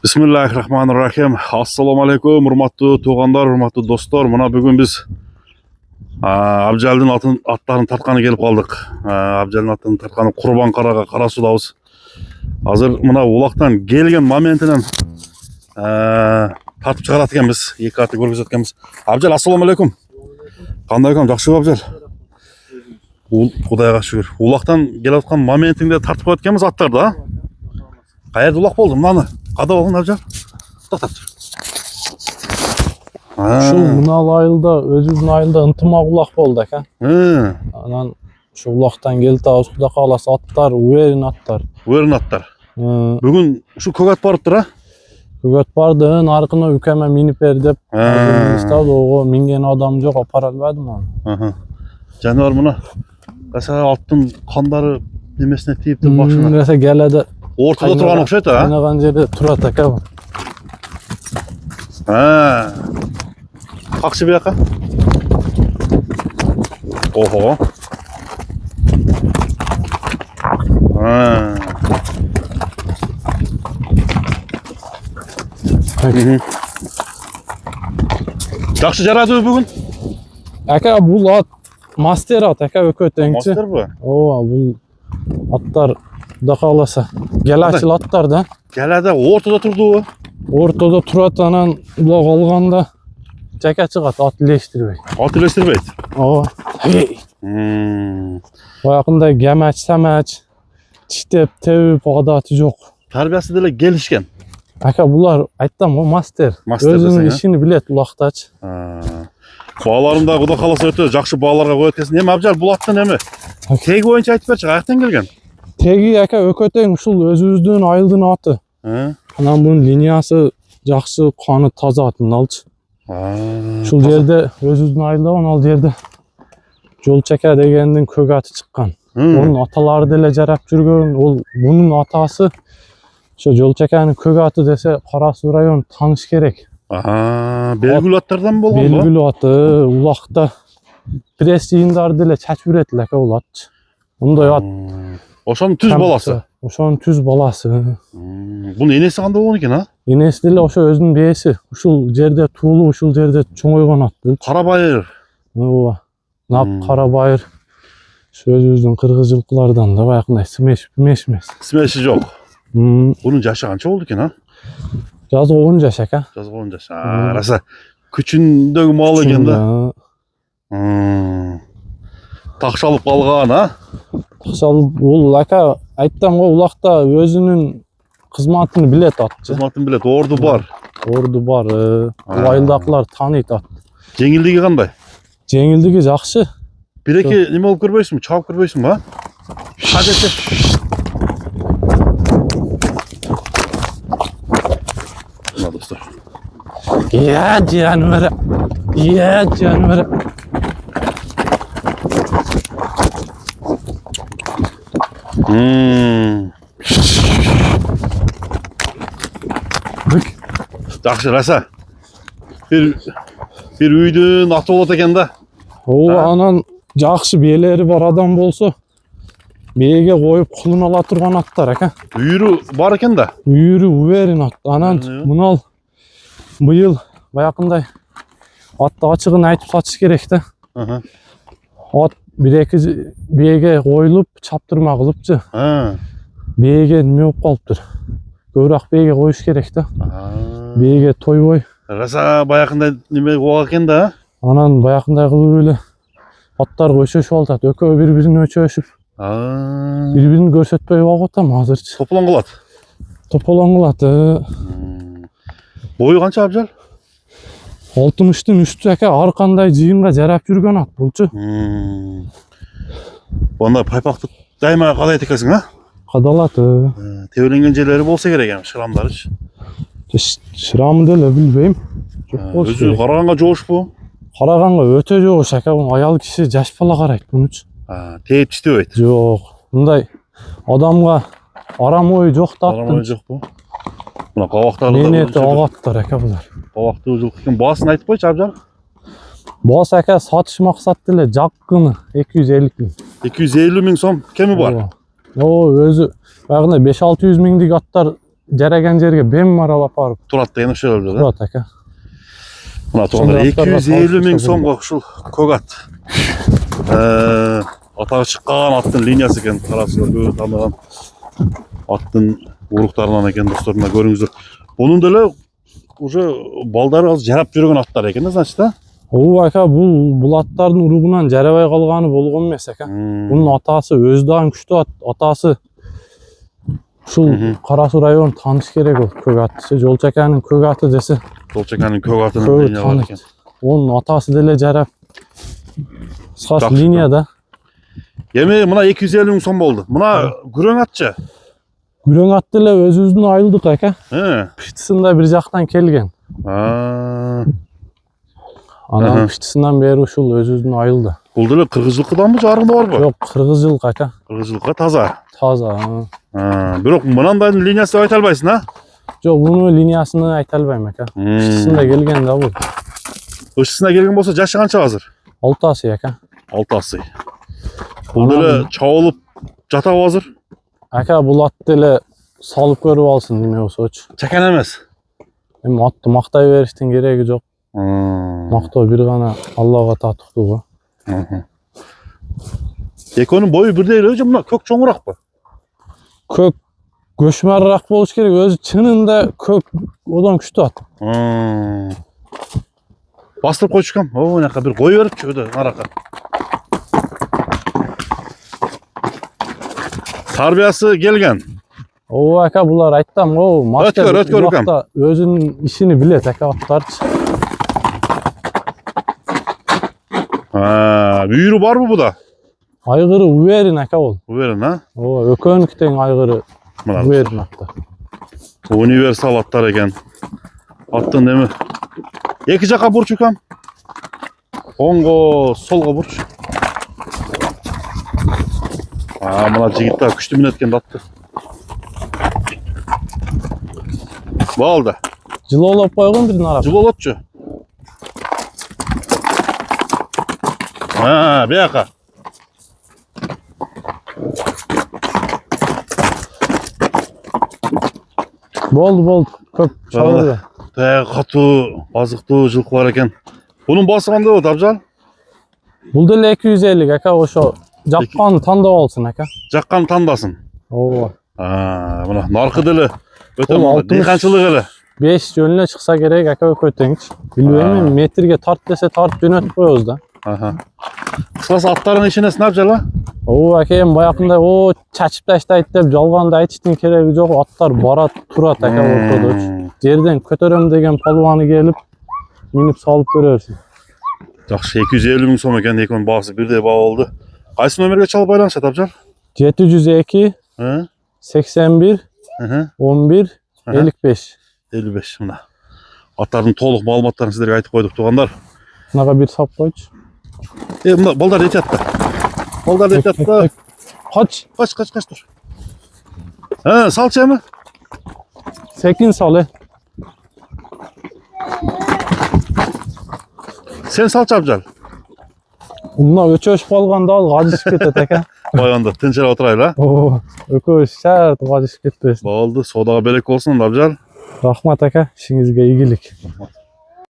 Bismillahirrahmanirrahim. Assalamu alaikum, hurmatlı tuğanlar, hurmatlı dostlar. Mına bugün biz Abjal'dın atlarını tartkanı gelip kaldık. Abjal'dın atlarını tartkanı Kurban Karaga, Karasudabız. Hazır mına ulaktan gelgen momentinen tartıp çıkarat ekenmiz. Екі atты көргізет екенбіз. Abjal, assalamu alaikum. Qanday ekan, жақсы ба Abjal? Құдайға шүкір. Улақтан келіп жатқан моментіңде тартып қойып еткенбіз аттарды, а? Қайерде улақ болды мынаны? Қада болған Abjal? Тоқтап тұр. Şu mınal ayılda, özümüzün ayılda ынтымақ улақ болды екен. Анан şu улақтан келді Құда қаласа аттар, уверен аттар. Уверен аттар. Бүгін şu көк ат барып тұр, а? Көк ат барды, нарқына үкеме миніп бер деп. Оғы минген адам жоқ, апара албадым оны. Жануар мұны аттың қандары немесіне тиіп тұр бақшына. Mesela gelede Ортада тұрған ұқсайды, а? Қайнаған жерде тұрады екен. Қақшы бір жаққа. Охо. Жақсы жарады бүгін? Әке бұл ат мастер ат, әке өкөт әңгісі. Мастер бұ? Ова, бұл аттар Құда қаласа. Гел açıl аттар да. Gelede ortada тұрды o. Ортада тұрады, анан ұлақ алғанда жака шығады, ат илештірбейді. At ilestirmeydi. Ова. Баяқындай гәмәч, сәмәч, тиштеп, теуіп, адаты жоқ. Tarbiyası dele gelişken. Әке бұлар айттам, о мастер. Өзінің ішini білет ұлақтач. Bağlarında Құда қаласа өте жақсы bağларға қойып кетсін. Неме Abjal, бұл аттан неме? Теги ойынша айтып берші, қаяқтан келген? Теги әке өкөтең ушул өзүбүздүн айылдын аты. Анан бунун линиясы жакшы, каны таза атын алчы. Ушул жерде өзүбүздүн айылда ал жерде Жолчака дегендин көк аты чыккан. Онун аталары деле жарап жүргөн. Ол бунун атасы ошо Жолчаканын көк аты десе Карасуу район тааныш керек. Белгилүү аттардан болгон го? Белгилүү аты, улакта пресс жыйындар деле чачып берет экен бул ат. Мындай ат. Ошонун түз баласы. Ошонун түз баласы. Бунун энеси кандай болгон экен, а? Энеси деле ошо өзүнүн бээси. Ушул жерде туулуп, ушул жерде чоңойгон ат. Карабайыр. Ооба. Нак карабайыр. Ошо өзүбүздүн кыргыз жылкылардан да баягындай смеш эмес. Смеши жок. Бунун жашы канча болду экен, а? Жазы 10 жаш экен. Жазы 10 жаш. Раса күчүндөгү мал экен да. Такшалып калган, а? Такшалып, бул ака айттам го, улакта өзүнүн кызматын билет атчы. Кызматын билет, орду бар. Орду бар. Айылдакылар тааныйт ат. Жеңилдиги кандай? Жеңилдиги жакшы. Биреки неме болуп көрбөйсүңбү? Чабып көрбөйсүңбү, а? Кадете. Мына достор. Я жаныбар. Жақсы, раса. Bir үйдүн аты болот экен да. Анан жакшы бээлери бар адам болсо, бээге коюп кулун ала турган аттар экен. Үйүрү бар экен да. Үйүрү уверен ат. Анан мынал быйыл баякындай атты ачыгын айтып сатыш керек да. Ат 1-2 бээге коюлуп, чаптырма кылыпчы. Бээге неме болуп калыптыр. Көбүрөөк бээге коюш керек да. Бээге тойбой. Раса баякындай неме болгон экен да. Анан баякындай кылып эле аттар өчөшүп атат. Экөө бири-бирин өчөшүп. Бири-бирин көрсөтпөй болуп атам азырчы. Тополоң кылат. Тополоң кылат. Бою канча Abjal? 60-тын үстү эке, ар кандай жыйынга жарап жүргөн ат булчу. Онда пайпактык дайыма кадайт экенсиң, а? Кадалат. Тебеленген жерлери болсо керек эми, шырамдарычы. Шырамы деле билбейм. Өзү караганга жоошпу? Караганга өтө жоош эке, аял киши жаш бала карайт мунучу. Тээп тиштебейт. Жок. Мындай адамга арам ой жок да. Арам ой жокпу? Мына кабактарды да. Менети агаттар эке булар. Кабакты жок экен. Баасын айтып койчу Abjal. Баас эке сатыш максаты эле жаккыны 250 миң. 250 миң сом кеми бар. Өзү баягындай 5-600 миңдик аттар jaregen jerge bemalol aparıp Turat degeni şöyle dedi. turat aka. Mına toğanlar Şunday atlarga 250 ming sağlık so'mga uşul kög at. Atağı çıqqan attın liniyası eken karasılar böyle tanıgan attın uruklarından eken dostlarına görüңүздөр. Bunun dele уже балдары az жарап жүрген аттар экен да, значит да? Ооба aka, bul attardын urugundan jarabay kalgany bolgon emes aka. Bunun atası özdağın küçtü atası uşul Karasu rayonu tanış gerek ol kög atысы. Жолчаканын kög atı dese. Жолчаканын көк атынын Kög линия бар tanış. экен. Onun atası dele jarap. Скас Жақсы. линияда. Эми мына 250 миң сом болду. Мына күрөң атчы. Güreň at dele özübüzdün ayıldık aka. He. Bir jaktan kelgen. Anam piştisından beri uşul özübüzdün ayıldı. Бул деле кыргызчылыкыданбы жарыгында барбы? Yok, kırgızcılık aka. Кыргызчылыкка таза. Taza. Бирок мынандайдын линиясы деп айта албайсың, а? Yok, bunu linyasını ayta albayım aka. Piştisinde gelgen de bu. Ышысына келген болсо жашы канча азыр? 6 ası aka. 6 асы. Бул деле чабылып жатабы азыр? Aka bu at dele salıp görüp alsın deme o soç. Чакан эмес. Hem attı maktay veriştin gereği yok. Maktağı bir gana Allah'a tatıqtığı. Экөөнүн бою бирдей эле же мына көк чоңураакпы? Kök göçmerrak boluş gerek. Özü çınında kök odan küçtü at. Бастырып койчу кам. О, мынакка бир кое берипчи өдө арака. Тарбиясы келген. O aka bular ayttam o master Ötkör ükam. özünün işini bilet aka atlarç. Büyürü var mı bu da? Aygırı uverin aka ol. Bu verin ha. O ökönükten aygırı uverin hatta. Universal atlar eken. Attın değil mi? Eki jaka burç ukam. Ongo solga burç. Mına jigitler күчтүү minetken attı. Baldı. Жылы olap koygun birini arap. Жылы olotчу. Buyaka. Boldu. Köp çağırdı. Katуу, азыктуу жылкы бар экен. Bunun bası kандай болот, Абжал? Bul dele 250 aka oşo jakkan tandap alsın aka. Жаккан тандасın. Oo. Мына наркы деле өтө Ол мындай 60. дыйканчылык эле. 5 yönüne çıksa gerek aka ököteňiç. Bilbeyim metrige tart dese tart yönetip koyuyoruz da. Kısası atların işine Abjal ha? Oo akayım bayakında o çaçıp taştayt dep жалганда aytıştın keregi jok. Atlar barat turat aka ortada. Жерден көтөрөm деген palvanı gelip minip salıp görürsün. Жакшы 250 миң сом экен, экөөнүн баасы бирдей баа болду. Кайсы номерге чалып байланышат Абжал? 702 81 11 55. 55 мына. Аттардын толук маалыматтарын сиздерге айтып койдук туугандар. Мынага bir sap koyç. Мына балдар жетет да. Балдар жетет да. Kaç? Kaç dur. Salçı mı? Sekin salı. Sen salçı Abjal. Bunlar öçöş balganda al gazış ketet aka. Bayanda tınçara oturayla. Oo, ököş şart gazış ketpes. Oldu. Sodağa belek olsun Abjal. Rahmat aka, işingizge iyilik.